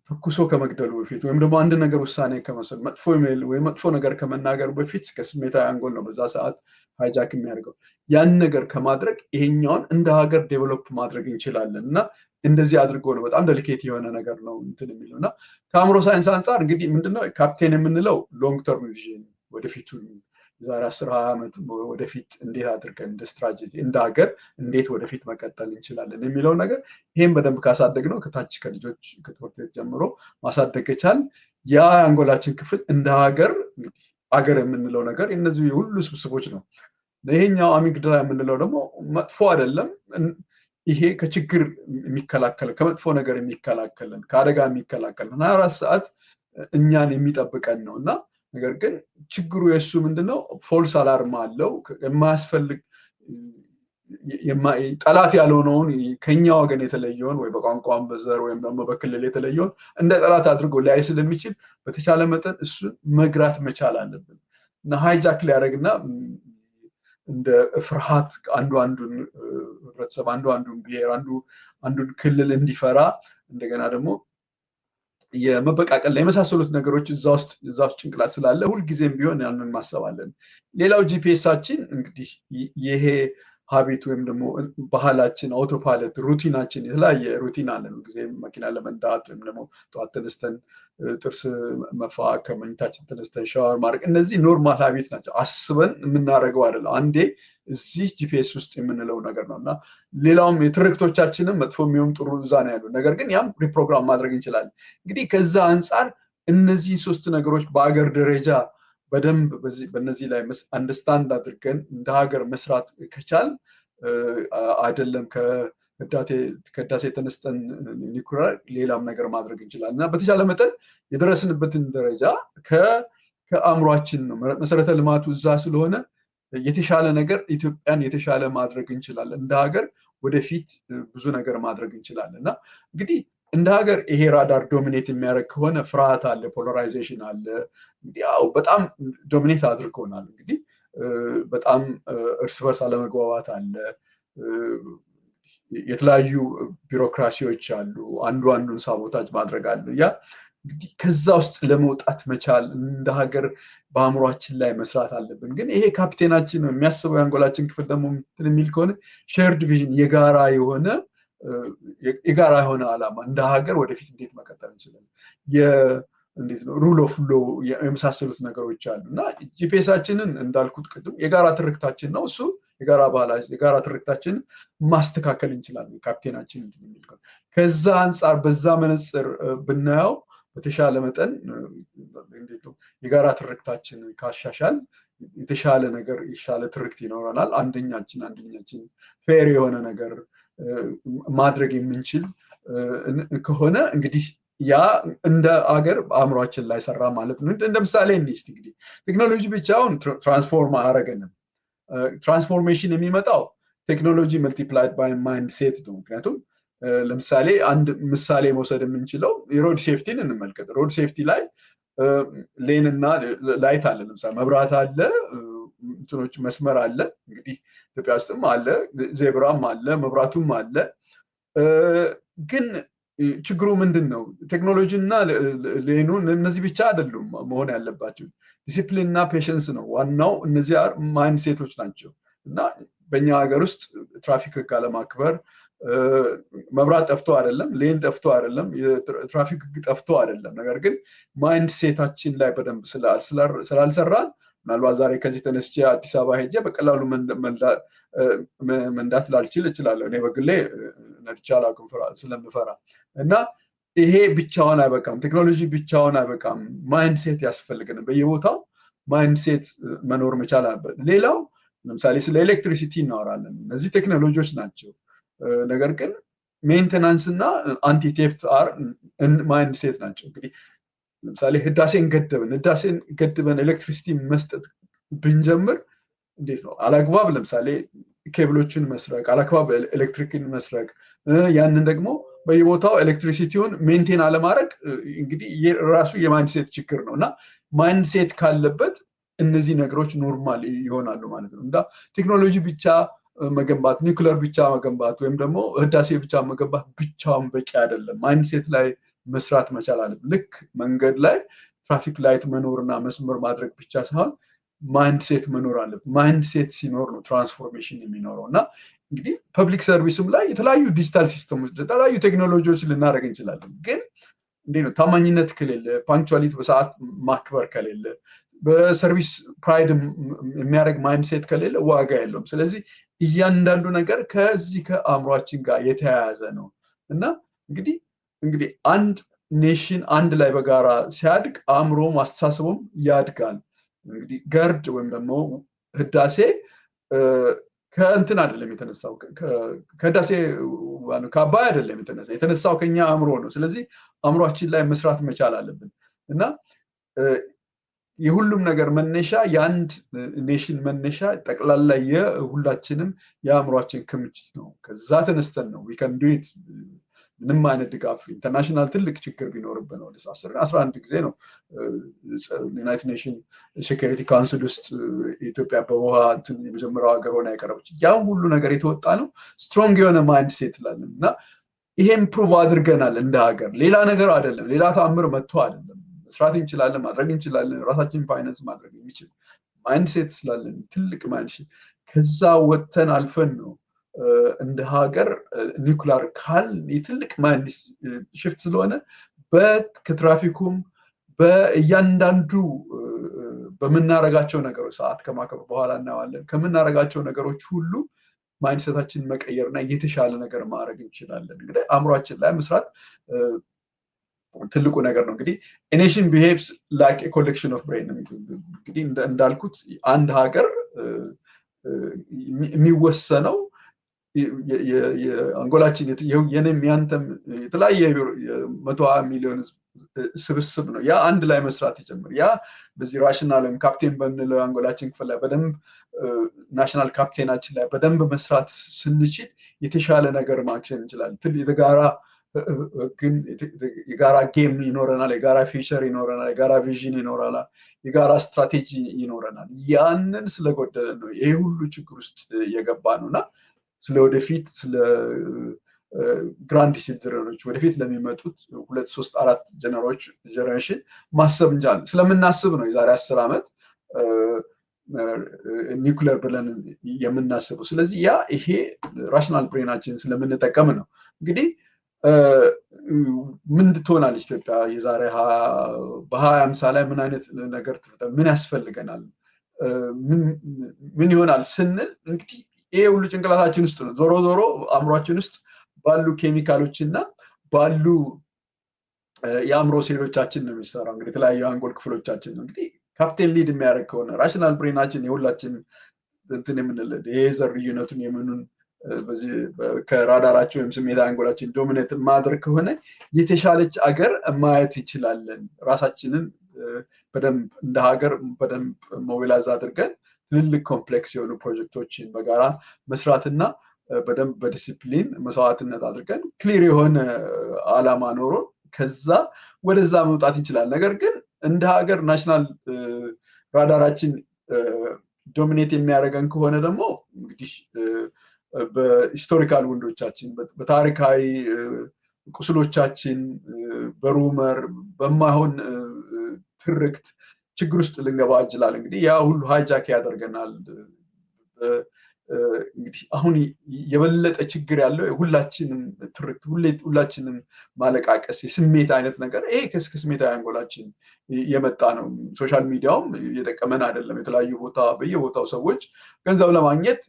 ተኩሶ ከመግደሉ በፊት ወይም ደግሞ አንድ ነገር ውሳኔ ከመሰል መጥፎ ኢሜል ወይ መጥፎ ነገር ከመናገር በፊት ከስሜታዊ አንጎል ነው በዛ ሰዓት ሃይጃክ የሚያደርገው። ያን ነገር ከማድረግ ይሄኛውን እንደ ሀገር ዴቨሎፕ ማድረግ እንችላለን እና እንደዚህ አድርጎ ነው በጣም ደሊኬት የሆነ ነገር ነው እንትን የሚለው እና ከአእምሮ ሳይንስ አንጻር እንግዲህ ምንድነው ካፕቴን የምንለው ሎንግ ተርም ቪዥን ወደፊቱ ዛሬ 10-20 ዓመት ወደፊት እንዴት አድርገን እንደ ስትራቴጂ እንደ ሀገር እንዴት ወደፊት መቀጠል እንችላለን የሚለው ነገር ይሄን በደንብ ካሳደግ ነው ከታች ከልጆች ከትምህርት ቤት ጀምሮ ማሳደግ ከቻል ያ አንጎላችን ክፍል እንደ ሀገር እንግዲህ ሀገር የምንለው ነገር እነዚህ ሁሉ ስብስቦች ነው። ይሄኛው አሚግዳላ የምንለው ደግሞ መጥፎ አይደለም። ይሄ ከችግር የሚከላከል ከመጥፎ ነገር የሚከላከልን ከአደጋ የሚከላከልን 24 ሰዓት እኛን የሚጠብቀን ነው እና ነገር ግን ችግሩ የሱ ምንድነው ፎልስ አላርም አለው። የማያስፈልግ ጠላት ያልሆነውን ከኛ ወገን የተለየውን ወይ በቋንቋም በዘር ወይም ደግሞ በክልል የተለየውን እንደ ጠላት አድርጎ ሊያይ ስለሚችል በተቻለ መጠን እሱን መግራት መቻል አለብን እና ሃይጃክ ሊያደርግና እንደ ፍርሃት አንዱን ህብረተሰብ አንዱን ብሔር አንዱን ክልል እንዲፈራ እንደገና ደግሞ የመበቃቀል ላይ የመሳሰሉት ነገሮች እዛ ውስጥ ጭንቅላት ስላለ ሁልጊዜም ቢሆን ያንን ማሰብ አለን። ሌላው ጂፒኤሳችን እንግዲህ ይሄ ሀቢት ወይም ደግሞ ባህላችን፣ አውቶፓይለት ሩቲናችን የተለያየ ሩቲን አለን። ጊዜ መኪና ለመንዳት ወይም ደግሞ ጠዋት ተነስተን ጥርስ መፋቅ፣ ከመኝታችን ተነስተን ሻወር ማድረግ፣ እነዚህ ኖርማል ሀቢት ናቸው። አስበን የምናደርገው አይደለም። አንዴ እዚህ ጂፒኤስ ውስጥ የምንለው ነገር ነው እና ሌላውም የትርክቶቻችንም መጥፎ የሚሆን ጥሩ እዛ ነው ያሉ። ነገር ግን ያም ሪፕሮግራም ማድረግ እንችላለን። እንግዲህ ከዛ አንጻር እነዚህ 3 ነገሮች በአገር ደረጃ በደንብ በእነዚህ ላይ አንደርስታንድ አድርገን እንደ ሀገር መስራት ከቻል አይደለም ከህዳሴ ተነስተን ኒኩለር ሌላም ነገር ማድረግ እንችላለን እና በተቻለ መጠን የደረስንበትን ደረጃ ከአእምሯችን ነው። መሰረተ ልማቱ እዛ ስለሆነ የተሻለ ነገር ኢትዮጵያን የተሻለ ማድረግ እንችላለን። እንደ ሀገር ወደፊት ብዙ ነገር ማድረግ እንችላለን እና እንግዲህ እንደ ሀገር ይሄ ራዳር ዶሚኔት የሚያደርግ ከሆነ ፍርሃት አለ፣ ፖላራይዜሽን አለ። እንግዲህ ያው በጣም ዶሚኔት አድርጎናል። እንግዲህ በጣም እርስ በርስ አለመግባባት አለ፣ የተለያዩ ቢሮክራሲዎች አሉ፣ አንዱ አንዱን ሳቦታጅ ማድረግ አለ። ያ እንግዲህ ከዛ ውስጥ ለመውጣት መቻል እንደ ሀገር በአእምሯችን ላይ መስራት አለብን። ግን ይሄ ካፒቴናችን ነው የሚያስበው የአንጎላችን ክፍል ደግሞ የሚል ከሆነ ሼርድ ቪዥን የጋራ የሆነ ዓላማ እንደ ሀገር ወደፊት እንዴት መቀጠል እንችላለን፣ እንዴት ነው ሩል ኦፍ ሎ የመሳሰሉት ነገሮች አሉ እና ጂፒኤሳችንን እንዳልኩት ቅድም የጋራ ትርክታችን ነው። እሱ የጋራ ባህላችን የጋራ ትርክታችንን ማስተካከል እንችላለን። ካፕቴናችን የሚል ከሆነ ከዛ አንጻር በዛ መነጽር ብናየው በተሻለ መጠን እንዴት ነው የጋራ ትርክታችን ካሻሻል የተሻለ ነገር የተሻለ ትርክት ይኖረናል። አንደኛችን ፌር የሆነ ነገር ማድረግ የምንችል ከሆነ እንግዲህ ያ እንደ አገር አእምሯችን ላይ ሰራ ማለት ነው። እንደ ምሳሌ እንግዲህ ቴክኖሎጂ ብቻውን ትራንስፎርም አያደርገንም። ትራንስፎርሜሽን የሚመጣው ቴክኖሎጂ መልቲፕላይድ ባይ ማይንድ ሴት ነው። ምክንያቱም ለምሳሌ አንድ ምሳሌ መውሰድ የምንችለው የሮድ ሴፍቲን እንመልከት። ሮድ ሴፍቲ ላይ ሌን እና ላይት አለ። ለምሳሌ መብራት አለ፣ እንትኖች መስመር አለ። እንግዲህ ኢትዮጵያ ውስጥም አለ፣ ዜብራም አለ፣ መብራቱም አለ። ግን ችግሩ ምንድን ነው? ቴክኖሎጂ እና ሌኑ እነዚህ ብቻ አይደሉም መሆን ያለባቸው። ዲሲፕሊን እና ፔሽንስ ነው ዋናው። እነዚህ ማይንድ ሴቶች ናቸው እና በእኛ ሀገር ውስጥ ትራፊክ ህግ አለማክበር፣ መብራት ጠፍቶ አይደለም፣ ሌን ጠፍቶ አይደለም፣ የትራፊክ ህግ ጠፍቶ አይደለም። ነገር ግን ማይንድ ሴታችን ላይ በደንብ ስላልሰራን ምናልባት ዛሬ ከዚህ ተነስቼ አዲስ አበባ ሄጄ በቀላሉ መንዳት ላልችል እችላለሁ። እኔ በግሌ ነድቼ አላውቅም ስለምፈራ እና ይሄ ብቻውን አይበቃም። ቴክኖሎጂ ብቻውን አይበቃም። ማይንድ ሴት ያስፈልገን። በየቦታው ማይንድ ሴት መኖር መቻል አለበት። ሌላው ለምሳሌ ስለ ኤሌክትሪሲቲ እናወራለን። እነዚህ ቴክኖሎጂዎች ናቸው። ነገር ግን ሜንቴናንስ እና አንቲ ቴፍት ማይንድ ሴት ናቸው። እንግዲህ ለምሳሌ ህዳሴን ገድበን ኤሌክትሪሲቲ መስጠት ብንጀምር እንዴት ነው አላግባብ ለምሳሌ ኬብሎችን መስረቅ፣ አላግባብ ኤሌክትሪክን መስረቅ፣ ያንን ደግሞ በየቦታው ኤሌክትሪሲቲውን ሜንቴን አለማድረግ እንግዲህ ራሱ የማይንድ ሴት ችግር ነው እና ማይንድ ሴት ካለበት እነዚህ ነገሮች ኖርማል ይሆናሉ ማለት ነው። እንዳ ቴክኖሎጂ ብቻ መገንባት፣ ኒውክለር ብቻ መገንባት ወይም ደግሞ ህዳሴ ብቻ መገንባት ብቻውን በቂ አይደለም። ማይንድ ሴት ላይ መስራት መቻል አለብን። ልክ መንገድ ላይ ትራፊክ ላይት መኖርና መስመር ማድረግ ብቻ ሳይሆን ማይንድ ሴት መኖር አለብን። ማይንድ ሴት ሲኖር ነው ትራንስፎርሜሽን የሚኖረው እና እንግዲህ ፐብሊክ ሰርቪስም ላይ የተለያዩ ዲጂታል ሲስተሞች የተለያዩ ቴክኖሎጂዎች ልናደርግ እንችላለን። ግን እንዴት ነው ታማኝነት ከሌለ፣ ፓንክቹዋሊቲ በሰዓት ማክበር ከሌለ፣ በሰርቪስ ፕራይድ የሚያደርግ ማይንድ ሴት ከሌለ ዋጋ የለውም። ስለዚህ እያንዳንዱ ነገር ከዚህ ከአእምሯችን ጋር የተያያዘ ነው እና እንግዲህ አንድ ኔሽን አንድ ላይ በጋራ ሲያድግ አእምሮም አስተሳሰቡም ያድጋል። እንግዲህ ገርድ ወይም ደግሞ ህዳሴ ከእንትን አይደለም የተነሳው፣ ከህዳሴ ከአባይ አይደለም የተነሳው ከኛ አእምሮ ነው። ስለዚህ አእምሯችን ላይ መስራት መቻል አለብን እና የሁሉም ነገር መነሻ የአንድ ኔሽን መነሻ ጠቅላላ የሁላችንም የአእምሯችን ክምችት ነው። ከዛ ተነስተን ነው we can do it። ምንም አይነት ድጋፍ ኢንተርናሽናል ትልቅ ችግር ቢኖርብን ወደ 11 ጊዜ ነው ዩናይትድ ኔሽን ሴኩሪቲ ካውንስል ውስጥ ኢትዮጵያ በውሃ የመጀመሪያው ሀገር ሆና ያቀረበች። ያ ሁሉ ነገር የተወጣ ነው ስትሮንግ የሆነ ማይንድ ሴት ስላለን እና ይሄን ፕሩቭ አድርገናል እንደ ሀገር። ሌላ ነገር አይደለም፣ ሌላ ተአምር መጥቶ አይደለም። መስራት እንችላለን፣ ማድረግ እንችላለን። ራሳችን ፋይናንስ ማድረግ የሚችል ማይንድ ሴት ስላለን ትልቅ ማይንድ ሴት ከዛ ወጥተን አልፈን ነው እንደ ሀገር ኒውክሊየር ካል የትልቅ ማይንድ ሽፍት ስለሆነ ከትራፊኩም በእያንዳንዱ በምናረጋቸው ነገሮች ሰዓት ከማከብ በኋላ እናዋለን ከምናረጋቸው ነገሮች ሁሉ ማይንድሰታችን መቀየርና የተሻለ ነገር ማድረግ እንችላለን። እንግዲህ አእምሯችን ላይ መስራት ትልቁ ነገር ነው። እንግዲህ ኔሽን ቢሄቭስ ላይክ ኤ ኮሌክሽን ኦፍ ብሬን። እንግዲህ እንዳልኩት አንድ ሀገር የሚወሰነው የአንጎላችን የኔም ያንተም የተለያየ 120 ሚሊዮን ስብስብ ነው። ያ አንድ ላይ መስራት ይጀምር። ያ በዚህ ራሽናል ወይም ካፕቴን በምንለው አንጎላችን ክፍል ላይ በደንብ ናሽናል ካፕቴናችን ላይ በደንብ መስራት ስንችል የተሻለ ነገር ማክሸን እንችላለን። የተጋራ ግን የጋራ ጌም ይኖረናል፣ የጋራ ፊቸር ይኖረናል፣ የጋራ ቪዥን ይኖረናል፣ የጋራ ስትራቴጂ ይኖረናል። ያንን ስለጎደለ ነው ይሄ ሁሉ ችግር ውስጥ የገባ ነውና ስለወደፊት ስለ ግራንድ ቺልድረኖች ወደፊት ለሚመጡት 2 3 4 ጀነሬሽን ማሰብ እንጃለን ስለምናስብ ነው የዛሬ 10 ዓመት ኒውክሊየር ብለን የምናስበው። ስለዚህ ያ ይሄ ራሽናል ብሬናችን ስለምንጠቀም ነው። እንግዲህ ምን ትሆናለች ኢትዮጵያ የዛሬ በ2050 ላይ ምን አይነት ነገር ምን ያስፈልገናል ምን ይሆናል ስንል እንግዲህ ይሄ ሁሉ ጭንቅላታችን ውስጥ ነው። ዞሮ ዞሮ አእምሯችን ውስጥ ባሉ ኬሚካሎችና ባሉ የአእምሮ ሴሎቻችን ነው የሚሰራው። እንግዲህ የተለያዩ አንጎል ክፍሎቻችን ነው እንግዲህ ካፕቴን ሊድ የሚያደርግ ከሆነ ራሽናል ብሬናችን የሁላችን እንትን የምንለው የዘር ልዩነቱን የምኑን በዚህ ከራዳራቸው ወይም ስሜት አንጎላችን ዶሚኔት ማድረግ ከሆነ የተሻለች አገር ማየት እንችላለን። ራሳችንን በደንብ እንደ ሀገር በደንብ ሞቢላይዝ አድርገን ትልልቅ ኮምፕሌክስ የሆኑ ፕሮጀክቶችን በጋራ መስራትና በደንብ በዲሲፕሊን መስዋዕትነት አድርገን ክሊር የሆነ አላማ ኖሮ ከዛ ወደዛ መውጣት እንችላለን። ነገር ግን እንደ ሀገር ናሽናል ራዳራችን ዶሚኔት የሚያደርገን ከሆነ ደግሞ እንግዲህ በሂስቶሪካል ወንዶቻችን በታሪካዊ ቁስሎቻችን በሩመር በማይሆን ትርክት ችግር ውስጥ ልንገባ እንችላለን። እንግዲህ ያ ሁሉ ሃይጃክ ያደርገናል። እንግዲህ አሁን የበለጠ ችግር ያለው ሁላችንም ትርክት ሁላችንም ማለቃቀስ የስሜት አይነት ነገር ይሄ ከስሜታዊ አንጎላችን የመጣ ነው። ሶሻል ሚዲያውም እየጠቀመን አይደለም። የተለያዩ ቦታ በየቦታው ሰዎች ገንዘብ ለማግኘት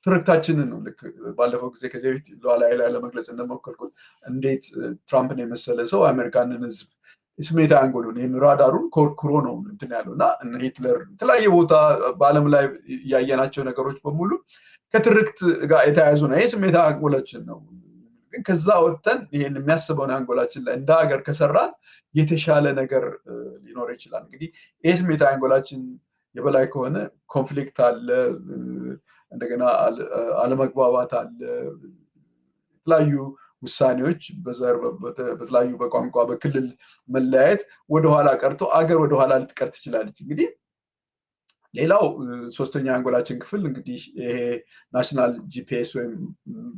ትርክታችንን ነው። ልክ ባለፈው ጊዜ ከዚህ በፊት ላይ ለመግለጽ እንደሞከርኩት እንዴት ትራምፕን የመሰለ ሰው አሜሪካንን ህዝብ ስሜታዊ አንጎሉን ይህን ራዳሩን ኮርኩሮ ነው እንትን ያለውና ሂትለር የተለያየ ቦታ በአለም ላይ ያየናቸው ነገሮች በሙሉ ከትርክት ጋር የተያያዙ ነው። ይሄ ስሜታዊ አንጎላችን ነው። ግን ከዛ ወጥተን ይሄን የሚያስበውን አንጎላችን ላይ እንደ ሀገር ከሰራን የተሻለ ነገር ሊኖር ይችላል። እንግዲህ ይሄ ስሜታዊ አንጎላችን የበላይ ከሆነ ኮንፍሊክት አለ፣ እንደገና አለመግባባት አለ፣ የተለያዩ ውሳኔዎች በዘር በተለያዩ በቋንቋ በክልል መለያየት ወደኋላ ቀርቶ አገር ወደኋላ ልትቀር ትችላለች። እንግዲህ ሌላው ሶስተኛ አንጎላችን ክፍል እንግዲህ ይሄ ናሽናል ጂፒኤስ ወይም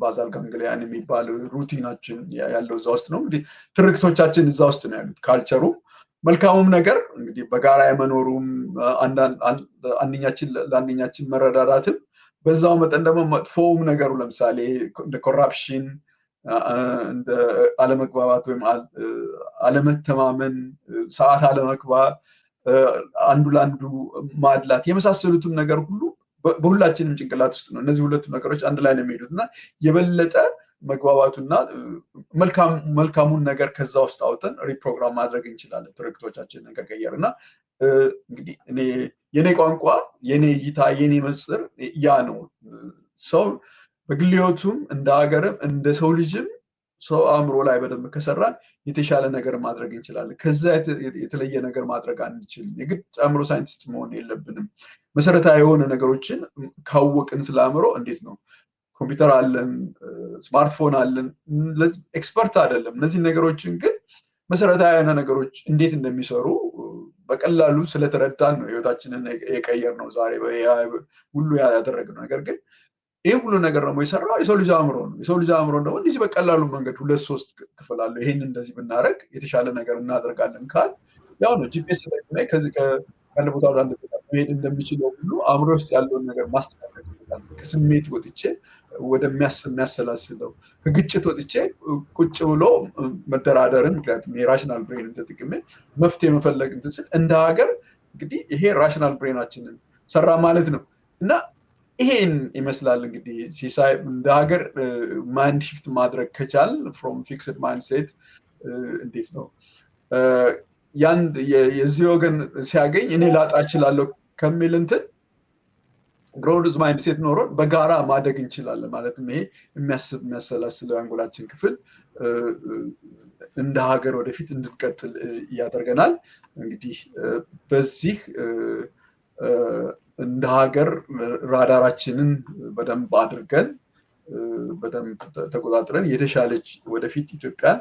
ባዛል ጋንግሊያን የሚባል ሩቲናችን ያለው እዛ ውስጥ ነው። እንግዲህ ትርክቶቻችን እዛ ውስጥ ነው ያሉት። ካልቸሩም መልካሙም ነገር እንግዲህ በጋራ የመኖሩም አንደኛችን ለአንደኛችን መረዳዳትም በዛው መጠን ደግሞ መጥፎውም ነገሩ ለምሳሌ እንደ ኮራፕሽን እንደ አለመግባባት ወይም አለመተማመን፣ ሰዓት አለመግባት፣ አንዱ ለአንዱ ማድላት የመሳሰሉትን ነገር ሁሉ በሁላችንም ጭንቅላት ውስጥ ነው። እነዚህ ሁለቱ ነገሮች አንድ ላይ ነው የሚሄዱት እና የበለጠ መግባባቱና መልካሙን ነገር ከዛ ውስጥ አውጥተን ሪፕሮግራም ማድረግ እንችላለን ትርክቶቻችንን ከቀየር እና እንግዲህ የኔ ቋንቋ የኔ እይታ የኔ መጽር ያ ነው። ሰው በግል ህይወቱም እንደ ሀገርም እንደ ሰው ልጅም ሰው አእምሮ ላይ በደንብ ከሰራን የተሻለ ነገር ማድረግ እንችላለን። ከዛ የተለየ ነገር ማድረግ አንችልም። የግድ አእምሮ ሳይንቲስት መሆን የለብንም። መሰረታዊ የሆነ ነገሮችን ካወቅን ስለ አእምሮ እንዴት ነው ኮምፒውተር አለን፣ ስማርትፎን አለን፣ ኤክስፐርት አይደለም። እነዚህ ነገሮችን ግን መሰረታዊ የሆነ ነገሮች እንዴት እንደሚሰሩ በቀላሉ ስለተረዳን ነው ህይወታችንን የቀየር ነው ዛሬ ሁሉ ያደረግነው። ነገር ግን ይህ ሁሉ ነገር ደግሞ የሰራው የሰው ልጅ አእምሮ ነው። የሰው ልጅ አእምሮ ደግሞ እንደዚህ በቀላሉ መንገድ 2 3 ክፍል አለው። ይሄን እንደዚህ ብናደርግ የተሻለ ነገር እናደርጋለን ካል ያው ነው ጂፒኤስ ላይ ከዚህ ከአንድ ቦታ ወደ አንድ ቦታ እንደሚችለው ሁሉ አእምሮ ውስጥ ያለውን ነገር ማስተካከል ይችላል። ከስሜት ወጥቼ ወደሚያሰላስለው ከግጭት ወጥቼ ቁጭ ብሎ መደራደርን ምክንያቱም የራሽናል ብሬን ተጠቅሜ መፍትሄ መፈለግ እንትን ስል እንደ ሀገር እንግዲህ ይሄ ራሽናል ብሬናችንን ሰራ ማለት ነው እና ይሄን ይመስላል እንግዲህ ሲሳይ እንደ ሀገር ማይንድ ሽፍት ማድረግ ከቻል ፍሮም ፊክስድ ማይንድሴት እንዴት ነው የዚህ ወገን ሲያገኝ እኔ ላጣ እችላለሁ ከሚል እንትን ግሮውዝ ማይንድሴት ኖሮን በጋራ ማደግ እንችላለን ማለትም ይሄ የሚያሰላስለው አንጎላችን ክፍል እንደ ሀገር ወደፊት እንድንቀጥል ያደርገናል እንግዲህ በዚህ እንደ ሀገር ራዳራችንን በደንብ አድርገን በደንብ ተቆጣጥረን የተሻለች ወደፊት ኢትዮጵያን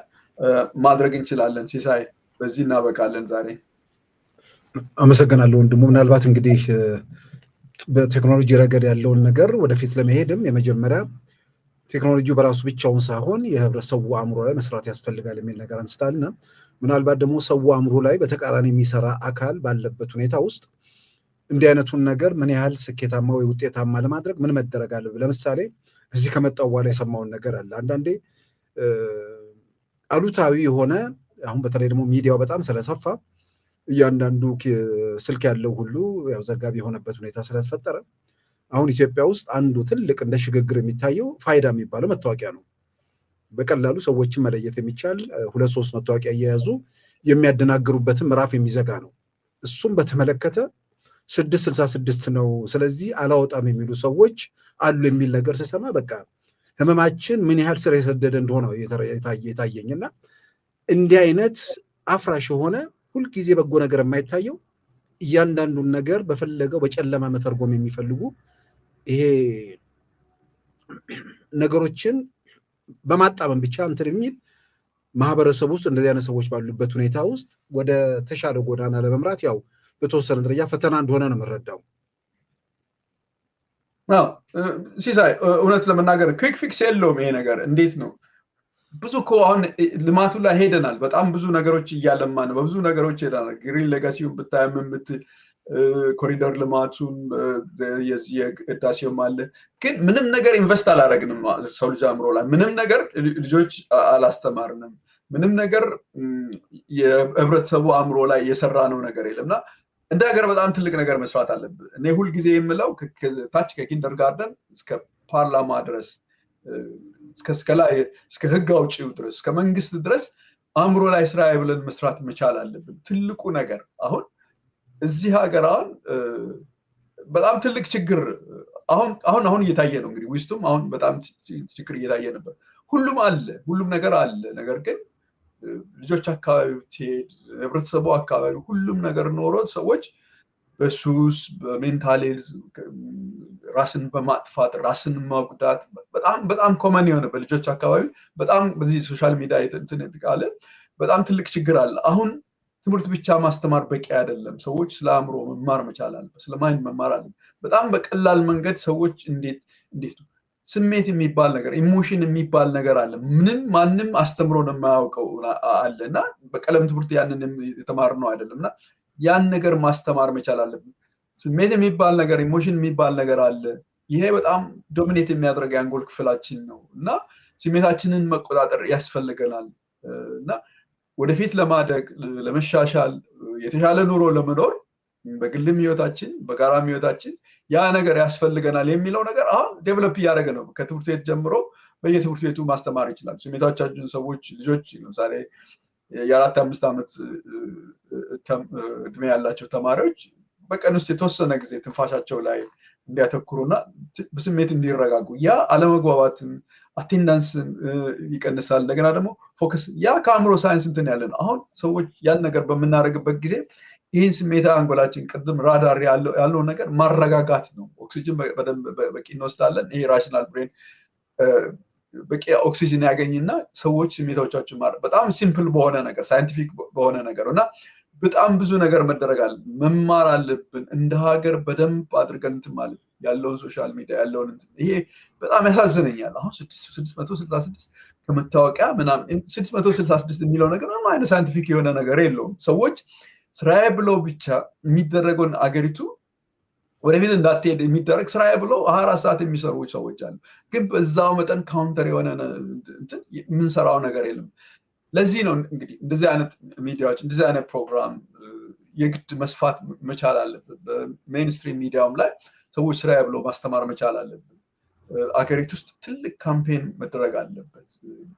ማድረግ እንችላለን ሲሳይ በዚህ እናበቃለን ዛሬ አመሰግናለሁ ወንድሙ ምናልባት እንግዲህ በቴክኖሎጂ ረገድ ያለውን ነገር ወደፊት ለመሄድም የመጀመሪያ ቴክኖሎጂው በራሱ ብቻውን ሳይሆን የህብረተሰቡ አእምሮ ላይ መስራት ያስፈልጋል የሚል ነገር አንስታልና ምናልባት ደግሞ ሰው አእምሮ ላይ በተቃራኒ የሚሰራ አካል ባለበት ሁኔታ ውስጥ እንዲህ አይነቱን ነገር ምን ያህል ስኬታማ ወይ ውጤታማ ለማድረግ ምን መደረግ አለ ለምሳሌ እዚህ ከመጣው በኋላ የሰማውን ነገር አለ አንዳንዴ አሉታዊ የሆነ አሁን በተለይ ደግሞ ሚዲያው በጣም ስለሰፋ እያንዳንዱ ስልክ ያለው ሁሉ ያው ዘጋቢ የሆነበት ሁኔታ ስለተፈጠረ አሁን ኢትዮጵያ ውስጥ አንዱ ትልቅ እንደ ሽግግር የሚታየው ፋይዳ የሚባለው መታወቂያ ነው በቀላሉ ሰዎችን መለየት የሚቻል 2-3 መታወቂያ እየያዙ የሚያደናግሩበትን ምዕራፍ የሚዘጋ ነው እሱም በተመለከተ 666 ነው ስለዚህ አላወጣም የሚሉ ሰዎች አሉ የሚል ነገር ሲሰማ በቃ ህመማችን ምን ያህል ስር የሰደደ እንደሆነ የታየኝና እንዲህ አይነት አፍራሽ የሆነ ሁሉ ጊዜ በጎ ነገር የማይታየው እያንዳንዱን ነገር በፈለገው በጨለማ መተርጎም የሚፈልጉ ይሄ ነገሮችን በማጣመም ብቻ እንትን የሚል ማህበረሰብ ውስጥ እንደዚህ አይነት ሰዎች ባሉበት ሁኔታ ውስጥ ወደ ተሻለ ጎዳና ለመምራት ያው በተወሰነ ደረጃ ፈተና እንደሆነ ነው የምረዳው ሲሳይ እውነት ለመናገር ኩዊክ ፊክስ የለውም ይሄ ነገር እንዴት ነው ብዙ እኮ አሁን ልማቱ ላይ ሄደናል በጣም ብዙ ነገሮች እያለማን በብዙ ነገሮች ሄደናል ግሪን ሌጋሲውን ብታየም ኮሪደር ልማቱን የህዳሴውም አለ ግን ምንም ነገር ኢንቨስት አላደረግንም ሰው ልጅ አእምሮ ላይ ምንም ነገር ልጆች አላስተማርንም ምንም ነገር የህብረተሰቡ አእምሮ ላይ የሰራነው ነገር የለምና እንደ ሀገር በጣም ትልቅ ነገር መስራት አለብን እኔ ሁልጊዜ የምለው ታች ከኪንደር ጋርደን እስከ ፓርላማ ድረስ እስከ ህግ አውጪው ድረስ እስከ መንግስት ድረስ አእምሮ ላይ ስራ ብለን መስራት መቻል አለብን ትልቁ ነገር አሁን እዚህ ሀገር በጣም ትልቅ ችግር አሁን እየታየ ነው እንግዲህ ዊስቱም አሁን በጣም ችግር እየታየ ነበር ሁሉም ነገር አለ ነገር ግን ልጆች አካባቢ ትሄድ ህብረተሰቡ አካባቢ ሁሉም ነገር ኖሮ ሰዎች በሱስ በሜንታል ራስን በማጥፋት ራስን ማጉዳት በጣም ኮመን የሆነ በልጆች አካባቢ በጣም በዚህ ሶሻል ሚዲያ እንትንቃለ በጣም ትልቅ ችግር አለ አሁን ትምህርት ብቻ ማስተማር በቂ አይደለም ሰዎች ስለ አእምሮ መማር መቻል አለበት ስለ ማይንድ መማር አለበት በጣም በቀላል መንገድ ሰዎች እንዴት ነው ስሜት የሚባል ነገር ኢሞሽን የሚባል ነገር አለ ማንም አስተምሮ ነው የማያውቀው አለና በቀለም ትምህርት ያንን የተማርነው አይደለምና ያን ነገር ማስተማር መቻል አለብን ስሜት የሚባል ነገር ኢሞሽን የሚባል ነገር አለ ይሄ በጣም ዶሚኔት የሚያደርግ የአንጎል ክፍላችን ነው እና ስሜታችንን መቆጣጠር ያስፈልገናል እና ወደፊት ለማደግ ለመሻሻል የተሻለ ኑሮ ለመኖር በግልም ህይወታችን በጋራም ህይወታችን ያ ነገር ያስፈልገናል የሚለው ነገር አሁን ዴቨሎፕ እያደረገ ነው ከትምህርት ቤት ጀምሮ በየትምህርት ቤቱ ማስተማር ይችላል ስሜታቸውን ሰዎች ልጆች ለምሳሌ የ4-5 ዓመት እድሜ ያላቸው ተማሪዎች በቀን ውስጥ የተወሰነ ጊዜ ትንፋሻቸው ላይ እንዲያተኩሩና በስሜት እንዲረጋጉ ያ አለመግባባትን አቴንዳንስን ይቀንሳል እንደገና ደግሞ ፎከስ ያ ከአእምሮ ሳይንስ እንትን ያለን አሁን ሰዎች ያን ነገር በምናደርግበት ጊዜ ይህን ስሜታ አንጎላችን ቅድም ራዳር ያለው ነገር ማረጋጋት ነው ኦክሲጅን በደንብ በቂ እንወስዳለን ይሄ ራሽናል ብሬን በቂ ኦክሲጅን ያገኝና ሰዎች ስሜታዎቻቸው በጣም ሲምፕል በሆነ ነገር ሳይንቲፊክ በሆነ ነገር እና በጣም ብዙ ነገር መደረጋል መማር አለብን እንደ ሀገር በደንብ አድርገን እንትን ማለት ያለውን ሶሻል ሚዲያ ያለውን ይሄ በጣም ያሳዝነኛል አሁን 666 ከመታወቂያ ምናምን 666 የሚለው ነገር ምንም አይነት ሳይንቲፊክ የሆነ ነገር የለውም ሰዎች ስራዬ ብለው ብቻ የሚደረገውን አገሪቱ ወደፊት እንዳትሄድ የሚደረግ ስራዬ ብሎ 24 ሰዓት የሚሰሩ ሰዎች አሉ። ግን በዛው መጠን ካውንተር የሆነ የምንሰራው ነገር የለም። ለዚህ ነው እንግዲህ እንደዚህ አይነት ሚዲያዎች እንደዚህ አይነት ፕሮግራም የግድ መስፋት መቻል አለበት። በሜንስትሪም ሚዲያውም ላይ ሰዎች ስራዬ ብሎ ማስተማር መቻል አለበት። አገሪቱ ውስጥ ትልቅ ካምፔን መደረግ አለበት።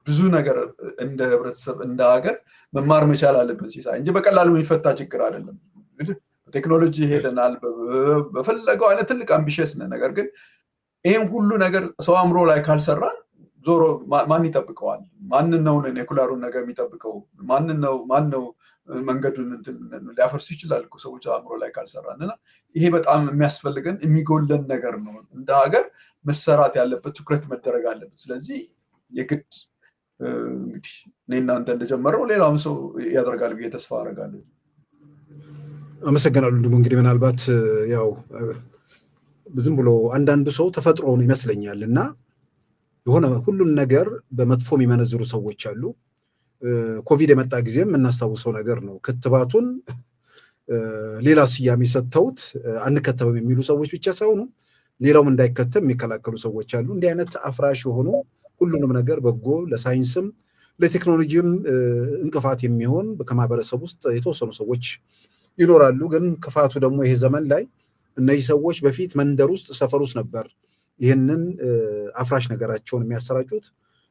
ብዙ ነገር እንደ ህብረተሰብ እንደ ሀገር መማር መቻል አለበት ሲሳይ እንጂ በቀላሉ የሚፈታ ችግር አይደለም። ቴክኖሎጂ ሄደናል፣ በፈለገው አይነት ትልቅ አምቢሽስ ነን። ነገር ግን ይህን ሁሉ ነገር ሰው አእምሮ ላይ ካልሰራን ዞሮ ማን ይጠብቀዋል? ማንን ነው ኒኩለሩን ነገር የሚጠብቀው? ማን ነው መንገዱን ሊያፈርሱ ይችላል እኮ ሰዎች አእምሮ ላይ ካልሰራን። እና ይሄ በጣም የሚያስፈልገን የሚጎለን ነገር ነው። እንደ ሀገር መሰራት ያለበት ትኩረት መደረግ አለበት። ስለዚህ የግድ እንግዲህ እኔ እናንተ እንደጀመረው ሌላውም ሰው ያደርጋል ብዬ ተስፋ አደርጋለሁ። አመሰግናለሁ። ደግሞ እንግዲህ ምናልባት ያው ዝም ብሎ አንዳንዱ ሰው ተፈጥሮውን ይመስለኛል እና የሆነ ሁሉን ነገር በመጥፎ የሚመነዝሩ ሰዎች አሉ። ኮቪድ የመጣ ጊዜም የምናስታውሰው ነገር ነው። ክትባቱን ሌላ ስያሜ ሰጥተውት አንከተብም የሚሉ ሰዎች ብቻ ሳይሆኑ ሌላውም እንዳይከተብ የሚከላከሉ ሰዎች አሉ። እንዲህ አይነት አፍራሽ የሆኑ ሁሉንም ነገር በጎ ለሳይንስም ለቴክኖሎጂም እንቅፋት የሚሆን ከማህበረሰብ ውስጥ የተወሰኑ ሰዎች ይኖራሉ። ግን ክፋቱ ደግሞ ይሄ ዘመን ላይ እነዚህ ሰዎች በፊት መንደር ውስጥ ሰፈር ውስጥ ነበር ይህንን አፍራሽ ነገራቸውን የሚያሰራጩት።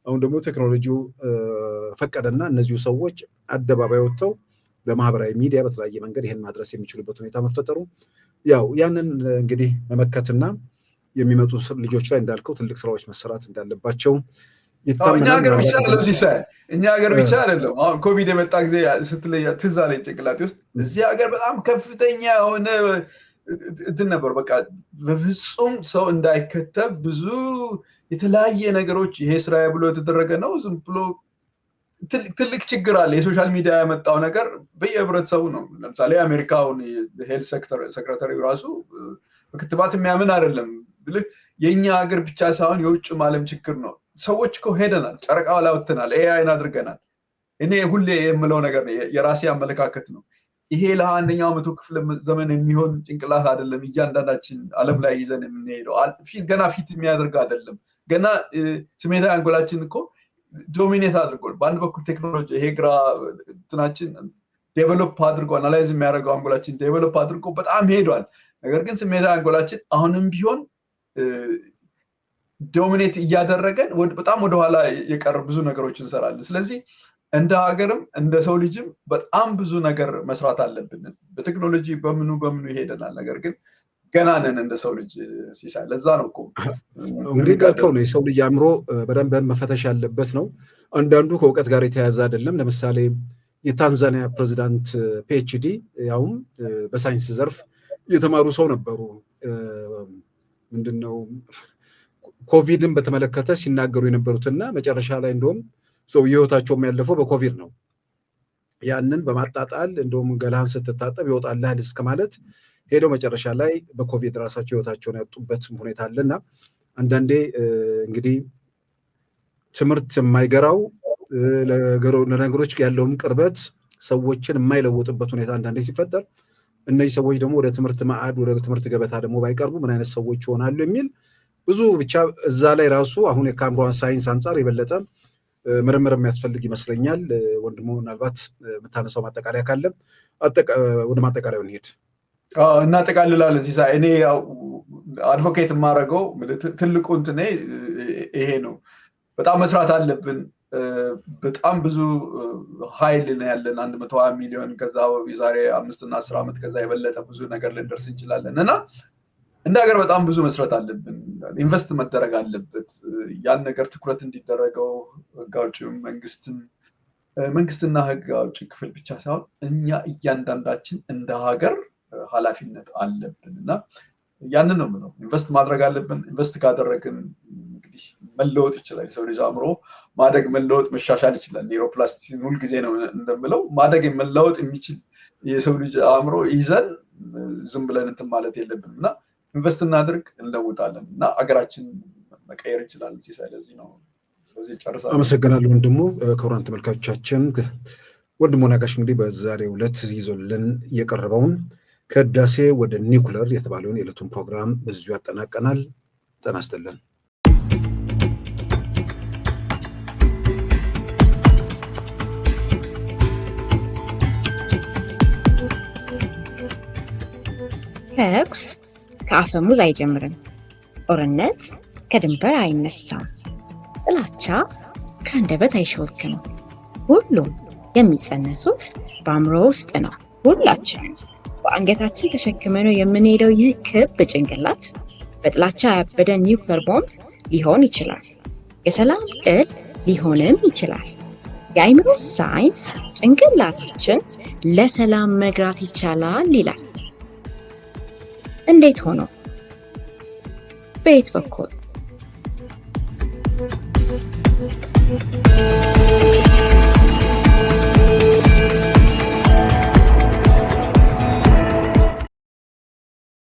አሁን ደግሞ ቴክኖሎጂው ፈቀደና እነዚሁ ሰዎች አደባባይ ወጥተው በማህበራዊ ሚዲያ በተለያየ መንገድ ይህን ማድረስ የሚችሉበት ሁኔታ መፈጠሩ ያው ያንን እንግዲህ መመከትና የሚመጡ ልጆች ላይ እንዳልከው ትልቅ ስራዎች መሰራት እንዳለባቸው እኛ ሀገር ብቻ አይደለም ሲሳይ፣ እኛ ሀገር ብቻ አይደለም። አሁን ኮቪድ የመጣ ጊዜ ስትለይ ትዝ አለኝ ጭንቅላቴ ውስጥ እዚህ ሀገር በጣም ከፍተኛ የሆነ እንትን ነበር። በቃ በፍጹም ሰው እንዳይከተብ ብዙ የተለያየ ነገሮች ይሄ ስራዬ ብሎ የተደረገ ነው። ዝም ብሎ ትልቅ ችግር አለ። የሶሻል ሚዲያ ያመጣው ነገር በየህብረተሰቡ ነው። ለምሳሌ የአሜሪካውን ሄልት ሴክሬታሪ ራሱ በክትባት የሚያምን አይደለም ብልህ የእኛ ሀገር ብቻ ሳይሆን የውጭም ዓለም ችግር ነው። ሰዎች እኮ ሄደናል፣ ጨረቃ ላይ ወጥተናል፣ ኤአይን አድርገናል። እኔ ሁሌ የምለው ነገር ነው፣ የራሴ አመለካከት ነው። ይሄ ለ21ኛው መቶ ክፍለ ዘመን የሚሆን ጭንቅላት አይደለም እያንዳንዳችን ዓለም ላይ ይዘን የምንሄደው። ገና ፊት የሚያደርግ አይደለም። ገና ስሜታዊ አንጎላችን እኮ ዶሚኔት አድርጓል። በአንድ በኩል ቴክኖሎጂ ይሄ ግራ እንትናችን ዴቨሎፕ አድርጎ አናላይዝ የሚያደርገው አንጎላችን ዴቨሎፕ አድርጎ በጣም ሄዷል። ነገር ግን ስሜታዊ አንጎላችን አሁንም ቢሆን ዶሚኔት እያደረገን በጣም ወደኋላ የቀረ ብዙ ነገሮች እንሰራለን። ስለዚህ እንደ ሀገርም እንደ ሰው ልጅም በጣም ብዙ ነገር መስራት አለብን። በቴክኖሎጂ በምኑ ይሄደናል። ነገር ግን ገና ነን እንደ ሰው ልጅ ሲሳይ። ለዛ ነው እኮ እንግዲህ እንዳልከው ነው የሰው ልጅ አእምሮ በደንብ መፈተሽ ያለበት ነው። አንዳንዱ ከእውቀት ጋር የተያያዘ አይደለም። ለምሳሌ የታንዛኒያ ፕሬዚዳንት ፒኤችዲ ያውም በሳይንስ ዘርፍ የተማሩ ሰው ነበሩ። ምንድነው ኮቪድን በተመለከተ ሲናገሩ የነበሩትና መጨረሻ ላይ እንደውም ሰው ህይወታቸውም ያለፈው በኮቪድ ነው። ያንን በማጣጣል እንደውም ገላህን ስትታጠብ ይወጣልሃል እስከ ማለት ሄደው መጨረሻ ላይ በኮቪድ ራሳቸው ህይወታቸውን ያጡበት ሁኔታ አለና አንዳንዴ እንግዲህ ትምህርት የማይገራው ለነገሮች ያለውም ቅርበት ሰዎችን የማይለውጥበት ሁኔታ አንዳንዴ ሲፈጠር እነዚህ ሰዎች ደግሞ ወደ ትምህርት ማዕድ ወደ ትምህርት ገበታ ደግሞ ባይቀርቡ ምን አይነት ሰዎች ይሆናሉ የሚል ብዙ ብቻ እዛ ላይ ራሱ አሁን የካምብሪጅ ሳይንስ አንጻር የበለጠ ምርምር የሚያስፈልግ ይመስለኛል። ወንድሞ ምናልባት የምታነሳው ማጠቃለያ ካለ ወደ ማጠቃለያው እንሄድ። እናጠቃልላለን ሲሳይ። እኔ ያው አድቮኬት የማደርገው ትልቁ እንትኔ ይሄ ነው። በጣም መስራት አለብን። በጣም ብዙ ኃይል ነው ያለን 120 ሚሊዮን ከዛ የዛሬ 5 እና 10 ዓመት ከዛ የበለጠ ብዙ ነገር ልንደርስ እንችላለን እና እንደ ሀገር በጣም ብዙ መስራት አለብን። ኢንቨስት መደረግ አለበት። ያን ነገር ትኩረት እንዲደረገው ህግ አውጪው መንግስትና ህግ አውጪ ክፍል ብቻ ሳይሆን እኛ እያንዳንዳችን እንደ ሀገር ኃላፊነት አለብን እና ያንን ነው የምለው። ኢንቨስት ማድረግ አለብን። ኢንቨስት ካደረግን እንግዲህ መለወጥ ይችላል። የሰው ልጅ አእምሮ ማደግ፣ መለወጥ፣ መሻሻል ይችላል። ኒውሮፕላስቲሲዝም ሁልጊዜ ነው እንደምለው ማደግ መለወጥ የሚችል የሰው ልጅ አእምሮ ይዘን ዝም ብለን እንትን ማለት የለብንም እና ኢንቨስት እናድርግ፣ እንለውጣለን እና አገራችን መቀየር እንችላለን። ሲሳይ ለዚህ ነው በዚህ ጨርሳለሁ። አመሰግናለሁ ወንድሙ። ክቡራን ተመልካቾቻችን ወንድሙ ነጋሽ እንግዲህ በዛሬው ዕለት ይዞልን የቀረበውን ከህዳሴ ወደ ኒኩለር የተባለውን የዕለቱን ፕሮግራም በዚሁ ያጠናቀናል። ጤና ይስጥልን። ተኩስ ከአፈሙዝ አይጀምርም። ጦርነት ከድንበር አይነሳም። ጥላቻ ከአንደበት አይሾልክም። ሁሉም የሚጸነሱት በአእምሮ ውስጥ ነው። ሁላችን በአንገታችን ተሸክመነው የምንሄደው ይህ ክብ ጭንቅላት በጥላቻ ያበደ ኒውክለር ቦምብ ሊሆን ይችላል። የሰላም ቅል ሊሆንም ይችላል። የአእምሮ ሳይንስ ጭንቅላታችን ለሰላም መግራት ይቻላል ይላል። እንዴት ሆኖ? በየት በኩል?